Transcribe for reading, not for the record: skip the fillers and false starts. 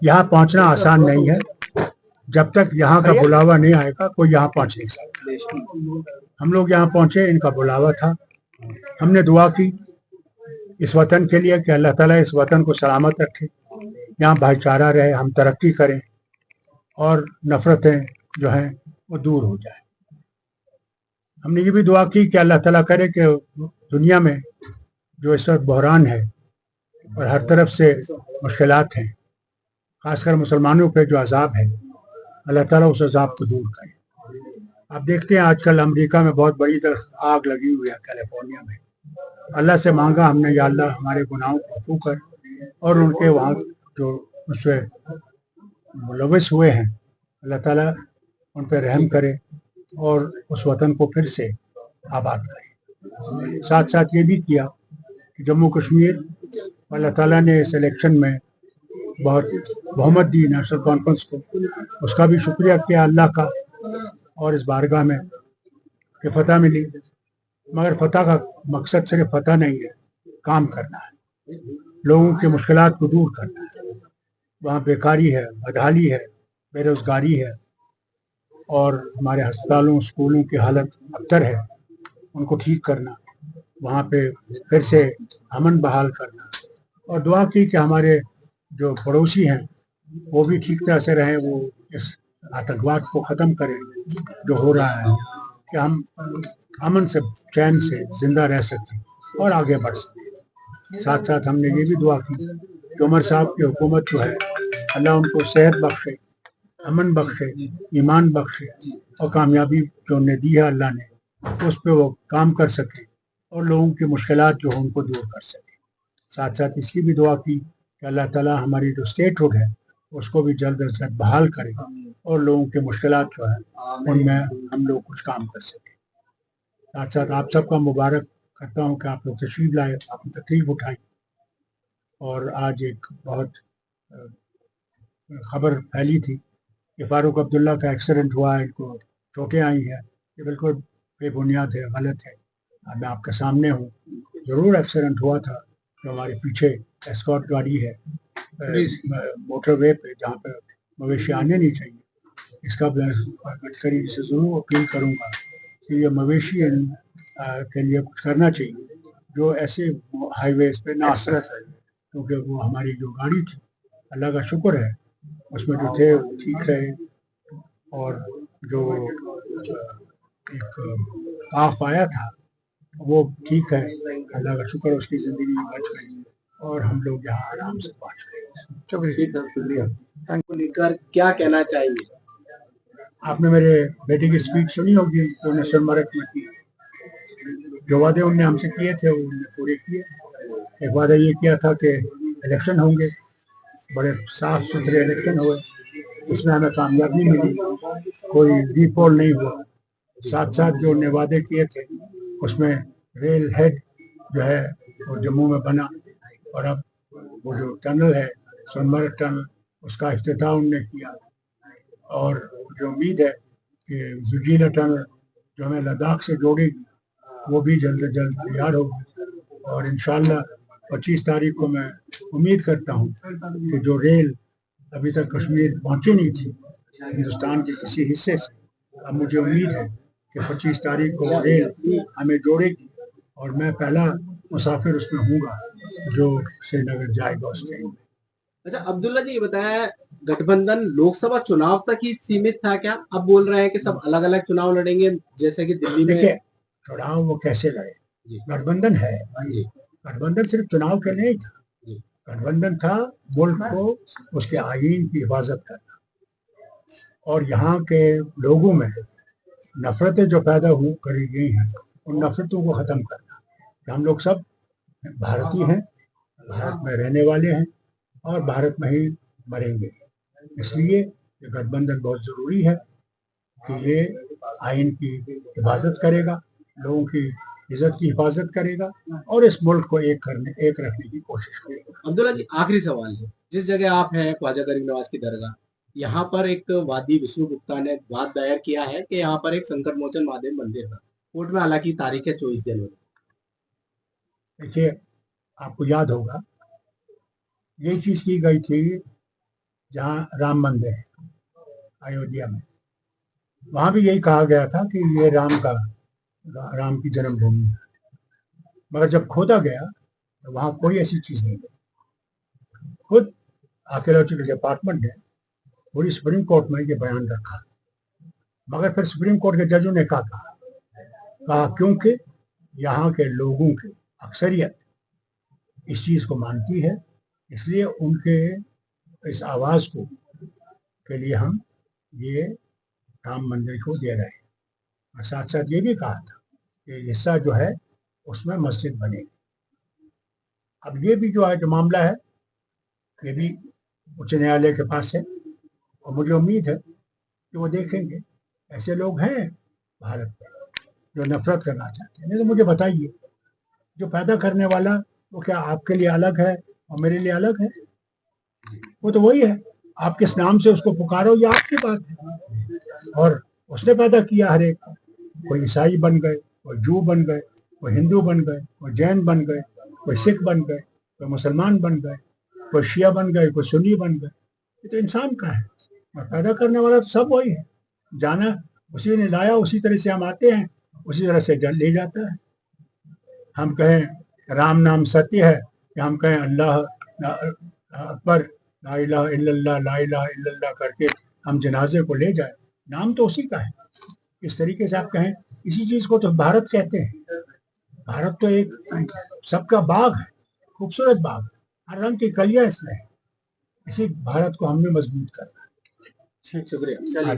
यहाँ पहुंचना आसान नहीं है, जब तक यहाँ का बुलावा नहीं आएगा कोई यहाँ पहुंच नहीं सकता। हम लोग यहाँ पहुंचे, इनका बुलावा था, हमने दुआ की इस वतन के लिए कि अल्लाह ताला इस वतन को सलामत रखे, यहाँ भाईचारा रहे, हम तरक्की करें और नफरतें जो हैं वो दूर हो जाए। हमने ये भी दुआ की कि अल्लाह ताला करे कि दुनिया में जो इस वक्त बहरान है और हर तरफ से मुश्किलात हैं, खासकर मुसलमानों पे जो अजाब है, अल्लाह ताला उस अजाब को दूर करे। आप देखते हैं आजकल अमेरिका में बहुत बड़ी तरह आग लगी हुई है, कैलिफोर्निया में। अल्लाह से मांगा हमने, या अल्लाह हमारे गुनाहों को अफू कर और उनके वहाँ जो उससे मुलविस हुए हैं, अल्लाह ताला उन पर रहम करे और उस वतन को फिर से आबाद करे। साथ साथ ये भी किया कि जम्मू कश्मीर अल्लाह ताला ने इस इलेक्शन में बहुत बहुमत दी नेशनल कॉन्फ्रेंस को, उसका भी शुक्रिया किया अल्लाह का, और इस बारगाह में कि फतह मिली। मगर फतह का मकसद सिर्फ फतह नहीं है, काम करना है, लोगों की मुश्किलात को दूर करना है। वहाँ बेकारी है, बदहाली है, बेरोजगारी है और हमारे अस्पतालों स्कूलों की हालत अबतर है, उनको ठीक करना, वहाँ पे फिर से अमन बहाल करना, और दुआ की कि हमारे जो पड़ोसी हैं वो भी ठीक तरह से रहें, वो इस आतंकवाद को ख़त्म करें जो हो रहा है, कि हम अमन से चैन से जिंदा रह सकें और आगे बढ़ सकें। साथ साथ हमने ये भी दुआ की कि उमर साहब की हुकूमत जो है, अल्लाह उनको सेहत बख्शे, अमन बख्शे, ईमान बख्शे और कामयाबी जो उन्हें दी है अल्लाह ने, उस पर वो काम कर सके और लोगों की मुश्किलात जो है उनको दूर कर सके। साथ साथ इसकी भी दुआ की कि अल्लाह ताला हमारी जो स्टेट हुड है उसको भी जल्द अज जल्द बहाल करे और लोगों की मुश्किलात जो है उनमें हम लोग कुछ काम कर सकें। साथ साथ आप सबका मुबारक करता हूँ कि आप लोग तशरीफ लाए, आपने तकलीफ उठाई, और आज एक बहुत खबर फैली थी कि फारूक अब्दुल्ला का एक्सीडेंट हुआ है, इनको चोटें आई हैं। ये बिल्कुल बेबुनियाद है, गलत है। मैं आपके सामने हूँ, ज़रूर एक्सीडेंट हुआ था। जो हमारे पीछे एस्कॉर्ट गाड़ी है मोटरवे पे, जहाँ पर मवेशी आने नहीं चाहिए, इसका मैं गडकरी से ज़रूर अपील करूँगा कि ये मवेशी के लिए कुछ करना चाहिए, जो ऐसे हाईवेज पे नासरत है, क्योंकि वो हमारी जो गाड़ी थी, अल्लाह का शुक्र है उसमें जो थे वो ठीक रहे, और जो एक काफ आया था वो ठीक है, अल्लाह का शुक्र, उसकी ज़िंदगी बच गई और हम लोग यहाँ आराम से पहुँच गए। शुक्रिया। को लेकर क्या कहना चाहिए? आपने मेरे बेटे की स्पीच सुनी होगी जो उन्हें सोनमर्ग में की। जो वादे उनने हमसे किए थे वो उन्होंने पूरे किए। एक वादा ये किया था कि इलेक्शन होंगे, बड़े साफ सुथरे इलेक्शन हुए, इसमें हमें कामयाबी मिली, कोई रीपोल नहीं हुआ। साथ साथ जो उन्होंने वादे किए थे उसमें रेल हेड जो है वो जम्मू में बना, और अब वो जो टनल है सोनमर्ग टनल, उसका इफ्तिताह उन्होंने किया, और जो उम्मीद है कि जुजीला टनल जो हमें लद्दाख से जोड़ेगी वो भी जल्द से जल्द तैयार होगी, और इंशाल्लाह 25 तारीख को मैं उम्मीद करता हूँ कि जो रेल अभी तक कश्मीर पहुँची नहीं थी हिंदुस्तान के किसी हिस्से से, अब मुझे उम्मीद है कि 25 तारीख को रेल हमें जोड़ेगी और मैं पहला मुसाफिर उसमें हूँगा जो श्रीनगर जाएगा उस ट्रेन में। अच्छा अब्दुल्ला जी, ये बताया गठबंधन लोकसभा चुनाव तक ही सीमित था क्या? अब बोल रहे हैं कि सब अलग अलग चुनाव लड़ेंगे, जैसे कि दिल्ली में। देखिए, चुनाव वो कैसे लड़े, गठबंधन है, गठबंधन सिर्फ चुनाव के नहीं था, गठबंधन था मुल्क को उसके आईन की हिफाजत करना और यहाँ के लोगों में नफरतें जो पैदा हो करी गई हैं उन नफरतों को ख़त्म करना। हम लोग सब भारतीय हैं, भारत में रहने वाले हैं और भारत में ही मरेंगे, इसलिए ये गठबंधन बहुत ज़रूरी है कि ये आइन की हिफाजत करेगा, लोगों की इज्जत की हिफाजत करेगा और इस मुल्क को एक रखने की कोशिश करेगा। अब्दुल्ला जी, आखिरी सवाल है, जिस जगह आप हैं ख्वाजा गरीब नवाज की दरगाह, यहाँ पर एक वादी विष्णु गुप्ता ने वाद दायर किया है कि यहाँ पर एक संकट मोचन महादेव मंदिर है। कोर्ट में हालांकि तारीख है 24 जनवरी। देखिए, आपको याद होगा यही चीज की गई थी जहाँ राम मंदिर है अयोध्या में, वहां भी यही कहा गया था कि ये राम की जन्मभूमि है, मगर जब खोदा गया तो वहां कोई ऐसी चीज नहीं है। खुद आर्कियोलॉजिकल डिपार्टमेंट ने पूरी सुप्रीम कोर्ट में ये बयान रखा, मगर फिर सुप्रीम कोर्ट के जजों ने कहा क्योंकि यहाँ के लोगों की अक्सरियत इस चीज को मानती है, इसलिए उनके इस आवाज को के लिए हम ये राम मंदिर को दे रहे हैं। और साथ साथ ये भी कहा था कि हिस्सा जो है उसमें मस्जिद बनेगी। अब ये भी जो मामला है ये भी उच्च न्यायालय के पास है, और मुझे उम्मीद है कि वो देखेंगे। ऐसे लोग हैं भारत में जो नफरत करना चाहते हैं। नहीं तो मुझे बताइए, जो पैदा करने वाला वो क्या आपके लिए अलग है और मेरे लिए अलग है? वो तो वही है, आप किस नाम से उसको पुकारो ये आपकी बात है। और उसने पैदा किया हर एक को, कोई ईसाई बन गए, कोई जू बन गए, कोई हिंदू बन गए, कोई जैन बन गए, कोई सिख बन गए, कोई मुसलमान बन गए, कोई शिया बन गए, कोई सुन्नी बन गए। ये तो इंसान का है, और पैदा करने वाला तो सब वही है। जाना उसी ने लाया, उसी तरह से हम आते हैं, उसी तरह से ले जाता है। हम कहें राम नाम सत्य है, या हम कहें अल्लाह अकबर ला इलाहा इल्लल्लाह ला इलाहा इल्लल्लाह करके हम जनाजे को ले जाए, नाम तो उसी का है। इस तरीके से आप कहें, इसी चीज को तो भारत कहते हैं। भारत तो एक सबका बाग है, खूबसूरत बाग, हर रंग की कलियां इसमें है। इसी भारत को हमने मजबूत करना है। शुक्रिया। चलिए।